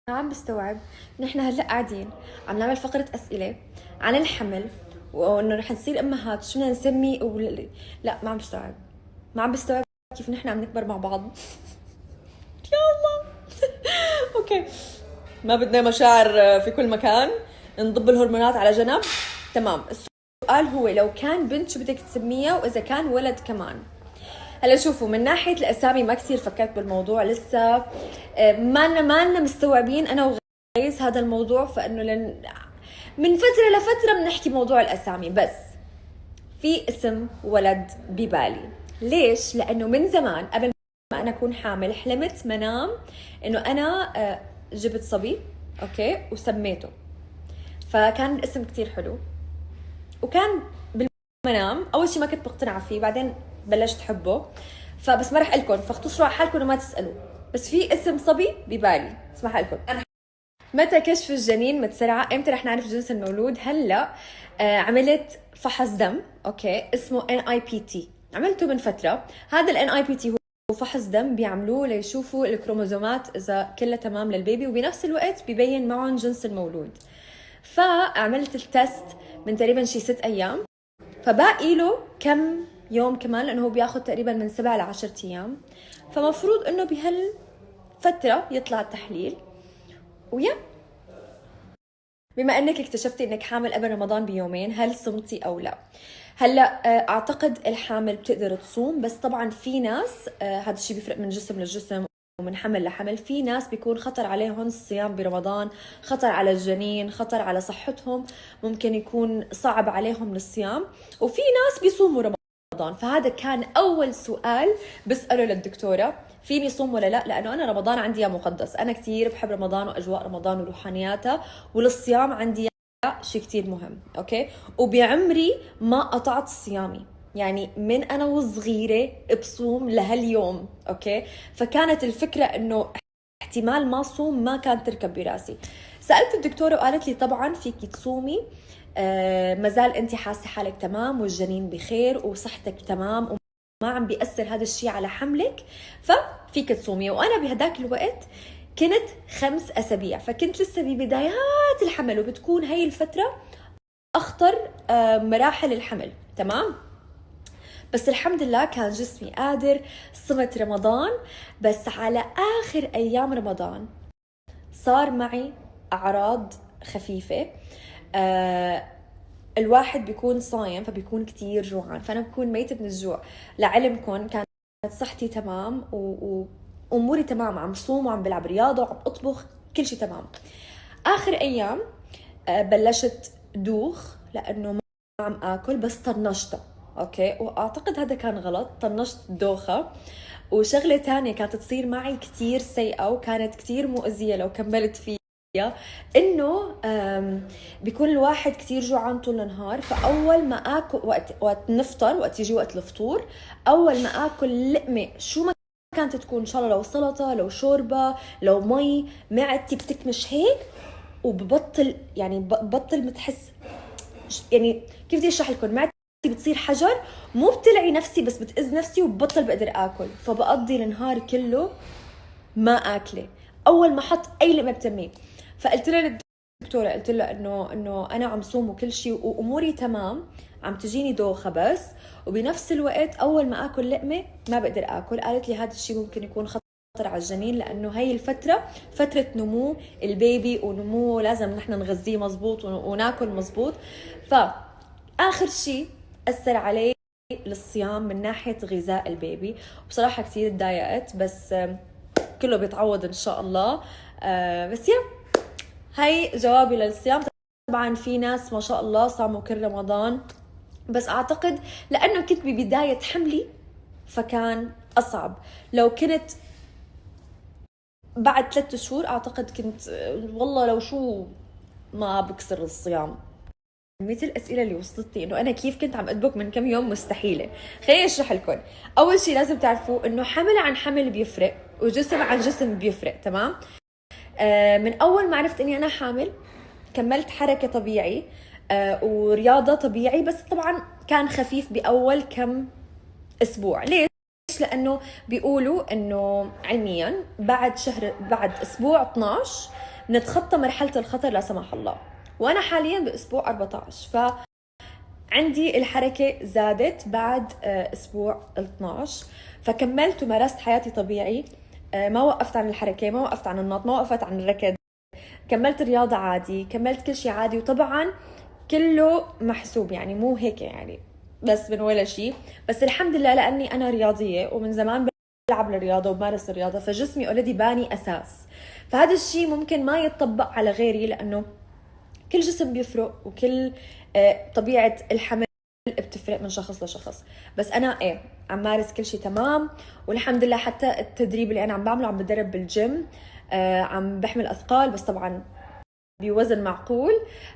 عم بستوعب إن إحنا هلأ قاعدين عم نعمل فقرة أسئلة عن الحمل وإنه رح نصير أمهات شو بدنا نسمي لا، ما عم بستوعب كيف نحن عم نكبر مع بعض. يا الله. أوكي، ما بدنا مشاعر في كل مكان، نضب الهرمونات على جنب. تمام، السؤال هو لو كان بنت شو بدك تسميها، وإذا كان ولد كمان. هلا شوفوا، من ناحية الأسامي ما كثير فكرت بالموضوع لسه. ما لنا مستوعبين أنا وغيث هذا الموضوع، فإنه من فترة لفترة بنحكي موضوع الأسامي. بس في اسم ولد ببالي. ليش؟ لأنه من زمان قبل ما أنا أكون حامل حلمت منام إنه أنا جبت صبي، أوكي، وسميته. فكان الاسم كتير حلو، وكان بالمنام أول شيء ما كنت مقتنعة فيه، بعدين بلشت حبه. فبس ما رح أقلكم، فاختصروا على حالكم وما تسألوا. بس في اسم صبي ببالي، اسمح لكم. متى كشف الجنين متسرعة؟ امتى رح نعرف جنس المولود؟ هلا عملت فحص دم، اوكي، اسمه NIPT، عملته من فترة. هذا ال NIPT هو فحص دم بيعملوه ليشوفوا الكروموزومات اذا كلها تمام للبيبي، وبنفس الوقت بيبين معهم جنس المولود. فعملت التست من تقريبا شي 6 ايام، فباقي له كم يوم كمان، لانه هو بياخذ تقريبا من 7 ل 10 ايام. فمفروض انه بهالفترة يطلع التحليل. ويا بما انك اكتشفتي انك حامل قبل رمضان بيومين، هل صمتي او لا؟ هلا اعتقد الحامل بتقدر تصوم، بس طبعا في ناس هذا الشيء بيفرق من جسم لجسم ومن حمل لحمل. في ناس بيكون خطر عليهم الصيام برمضان، خطر على الجنين، خطر على صحتهم، ممكن يكون صعب عليهم الصيام. وفي ناس بيصوموا رمضان. فهذا كان اول سؤال بسأله للدكتورة، فيني صوم ولا لا؟ لانه انا رمضان عندي يا مقدس، انا كثير بحب رمضان واجواء رمضان وروحانياتها، والصيام عندي شيء كتير مهم، اوكي. وبعمري ما قطعت صيامي، يعني من انا وصغيره بصوم لهاليوم، اوكي. فكانت الفكره انه احتمال ما صوم ما كانت تركب براسي. سالت الدكتوره وقالت لي طبعا فيك تصومي، مازال انت حاسه حالك تمام والجنين بخير وصحتك تمام وما عم بيأثر هذا الشيء على حملك، ففيك تصومي. وانا بهداك الوقت كنت 5 أسابيع، فكنت لسه ببدايات الحمل، وبتكون هاي الفترة أخطر مراحل الحمل، تمام. بس الحمد لله كان جسمي قادر. صمت رمضان، بس على آخر أيام رمضان صار معي أعراض خفيفة. الواحد بيكون صايم فبيكون كتير جوعان، فأنا بكون ميتة من الجوع. لعلمكم كانت صحتي تمام وأموري تمام، عم صوم وعم بلعب رياضة وعم أطبخ، كل شيء تمام. آخر أيام بلشت دوخ لأنه ما عم آكل، بس طنشتها، أوكي. وأعتقد هذا كان غلط، طنشت دوخة. وشغلة تانية كانت تصير معي كتير سيئة وكانت كتير مؤذية لو كملت فيها، انه بيكون الواحد كتير جوعان طول النهار. فاول ما اكل وقت نفطر، وقت يجي وقت الفطور، اول ما اكل لقمه شو ما كانت تكون، ان شاء الله لو سلطه، لو شوربه، لو مي، معدتي بتكمش هيك وببطل، يعني ببطل متحس، يعني كيف بدي اشرح لكم، معدتي بتصير حجر، مو بتلعي نفسي بس بتأذ نفسي وببطل بقدر اكل. فبقضي النهار كله ما اكله اول ما احط اي لقمه بتمي. فقلت لها للدكتوره، قلت لها انه انا عم صوم وكل شيء واموري تمام، عم تجيني دوخه بس، وبنفس الوقت اول ما اكل لقمه ما بقدر اكل. قالت لي هذا الشيء ممكن يكون خطر على الجنين، لانه هي الفتره فتره نمو البيبي، ونموه لازم نحن نغذيه مزبوط وناكل مزبوط. فاخر شيء اثر علي للصيام من ناحيه غذاء البيبي. وبصراحه كثير تضايقت، بس كله بيتعوض ان شاء الله. بس هاي جوابي للصيام. طبعا في ناس ما شاء الله صاموا كل رمضان، بس اعتقد لانه كنت ببداية حملي فكان اصعب. لو كنت بعد 3 شهور اعتقد كنت والله لو شو ما بكسر الصيام. كمية الأسئلة اللي وصلتني إنه أنا كيف كنت عم أطبخ من كم يوم مستحيلة. خليني أشرح لكم. أول شيء لازم تعرفوا إنه حمل عن حمل بيفرق، وجسم عن جسم بيفرق، تمام. من أول ما عرفت إني أنا حامل كملت حركة طبيعي ورياضة طبيعي، بس طبعا كان خفيف بأول كم أسبوع. ليش؟ لأنه بيقولوا إنه علميا بعد أسبوع 12 نتخطى مرحلة الخطر لا سمح الله، وأنا حاليا بأسبوع 14. فعندي الحركة زادت بعد أسبوع 12، فكملت ومارست حياتي طبيعي. ما وقفت عن الحركة، ما وقفت عن النط، ما وقفت عن الركض، كملت الرياضة عادي، كملت كل شيء عادي. وطبعا كله محسوب، يعني مو هيك يعني بس من ولا شيء. بس الحمد لله لأني أنا رياضية ومن زمان بلعب الرياضة وبمارس الرياضة، فجسمي اوريدي باني أساس. فهذا الشيء ممكن ما يتطبق على غيري، لأنه كل جسم بيفرق، وكل طبيعة الحمل بتفرق من شخص لشخص. بس أنا عم مارس كل شيء تمام، والحمد لله. حتى التدريب اللي أنا عم بعمله، عم بدرب بالجيم، عم بحمل أثقال، بس طبعا بوزن معقول،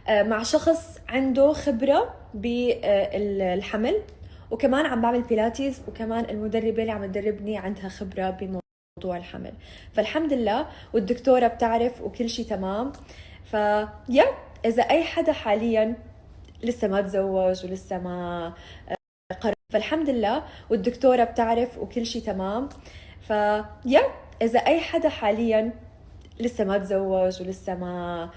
مع شخص عنده خبرة بالحمل. وكمان عم بعمل بيلاتيز، وكمان المدربة اللي عم تدربني عندها خبرة بموضوع الحمل. فالحمد لله، والدكتورة بتعرف وكل شيء تمام. إذا أي حدا حاليا لسه ما تزوج ولسه ما قرر، فالحمد لله، والدكتورة بتعرف وكل شيء تمام. إذا أي حدا حاليا لسه ما تزوج ولسه ما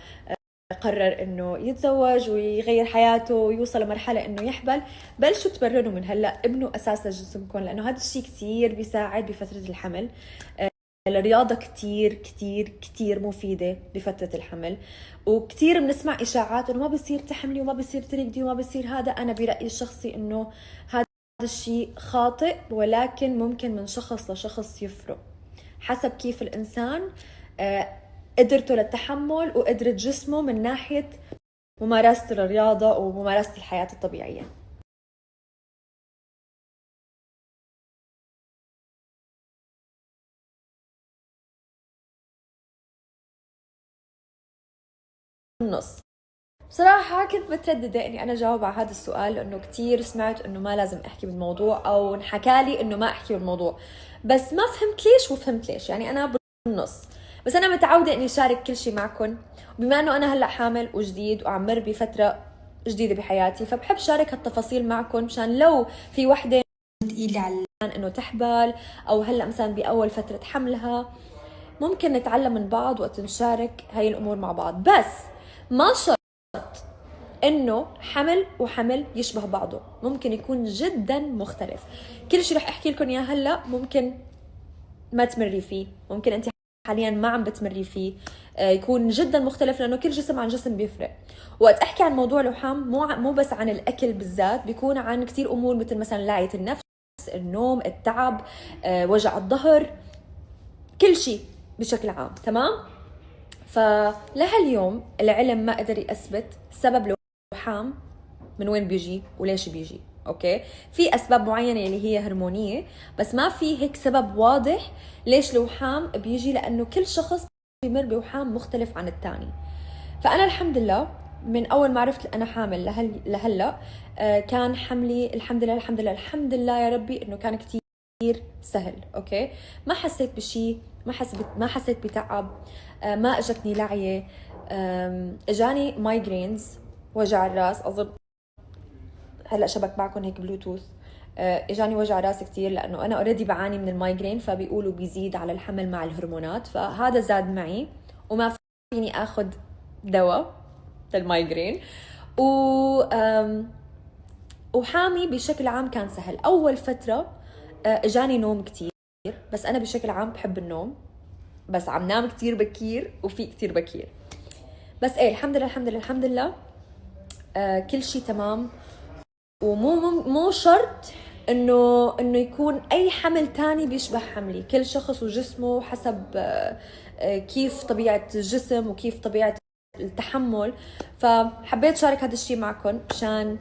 قرر انه يتزوج ويغير حياته ويوصل لمرحله انه يحبل، بلشوا تمرنوا من هلا، ابنوا اساس لجسمكم، لانه هذا الشيء كثير بيساعد بفتره الحمل. الرياضه كثير كثير كثير مفيده بفتره الحمل. وكثير بنسمع اشاعات انه ما بصير تحملي وما بصير ترقدي وما بصير هذا. انا برايي الشخصي انه هذا الشيء خاطئ، ولكن ممكن من شخص لشخص يفرق حسب كيف الانسان قدرته للتحمل وقدرة جسمه من ناحية ممارسة الرياضة وممارسة الحياة الطبيعية. النص بصراحة كنت مترددة اني انا جاوب على هذا السؤال، لانه كتير سمعت انه ما لازم احكي بالموضوع، او انحكالي انه ما احكي بالموضوع، بس ما فهمت ليش وفهمت ليش. يعني انا بالنص، بس انا متعودة اني اشارك كل شيء معكم، وبما انه انا هلا حامل وجديد وعم مر بفترة جديدة بحياتي، فبحب شارك هالتفاصيل معكم، مشان لو في وحدة تقيلة على انه تحبل، او هلا مثلا باول فترة حملها، ممكن نتعلم من بعض وقت نشارك هاي الامور مع بعض. بس ما شرط انه حمل وحمل يشبه بعضه، ممكن يكون جدا مختلف. كل شيء رح احكي لكم اياه هلا ممكن ما تمري فيه، ممكن انت حاليا ما عم بتمري فيه يكون جدا مختلف، لانه كل جسم عن جسم بيفرق. وقت احكي عن موضوع اللحام مو بس عن الاكل بالذات، بيكون عن كثير امور، مثل مثلا لاعية النفس، النوم، التعب، وجع الظهر، كل شيء بشكل عام. تمام؟ فلهاليوم العلم ما قدر يثبت سبب اللحام من وين بيجي وليش بيجي. اوكي، في اسباب معينه اللي هي هرمونيه، بس ما في هيك سبب واضح ليش اللحام بيجي، لانه كل شخص بيمر بوحام مختلف عن الثاني. فانا الحمد لله من اول ما عرفت انا حامل لهلا كان حملي الحمد لله الحمد لله الحمد لله يا ربي انه كان كتير سهل. اوكي، ما حسيت بشيء، ما حسيت بتعب، ما اجتني لعيه، اجاني مايجرينز، وجع الراس. اظن هلا شبك معكم هيك بلوتوث. اجاني وجع راس كتير، لانه انا اوريدي بعاني من المايجرين، فبيقولوا بيزيد على الحمل مع الهرمونات، فهذا زاد معي وما فيني اخذ دواء للمايجرين. وحامي بشكل عام كان سهل. اول فتره اجاني نوم كتير، بس انا بشكل عام بحب النوم، بس عم نام كتير بكير وفي كتير بكير. بس الحمد لله الحمد لله الحمد لله كل شيء تمام. ومو شرط انه يكون اي حمل تاني بيشبه حملي. كل شخص وجسمه حسب كيف طبيعة الجسم وكيف طبيعة التحمل. فحبيت شارك هذا الشيء معكم مشان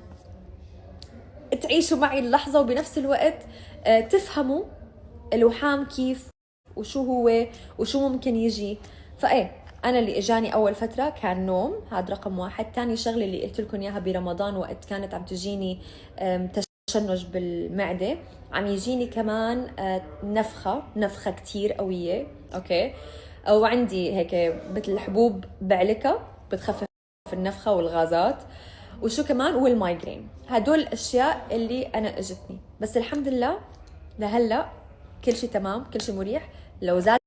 تعيشوا معي اللحظة، وبنفس الوقت تفهموا الوحام كيف وشو هو وشو ممكن يجي. أنا اللي إجاني أول فترة كان نوم، هذا رقم واحد. تاني شغلة اللي قلت لكم إياها برمضان، وقت كانت عم تجيني تشنج بالمعدة، عم يجيني كمان نفخة كتير قوية. أوكي، وعندي هيك مثل حبوب بعلكة بتخفف النفخة والغازات، وشو كمان، والمايجرين. هدول الأشياء اللي أنا إجتني. بس الحمد لله لهلأ كل شيء تمام، كل شيء مريح. لو زاد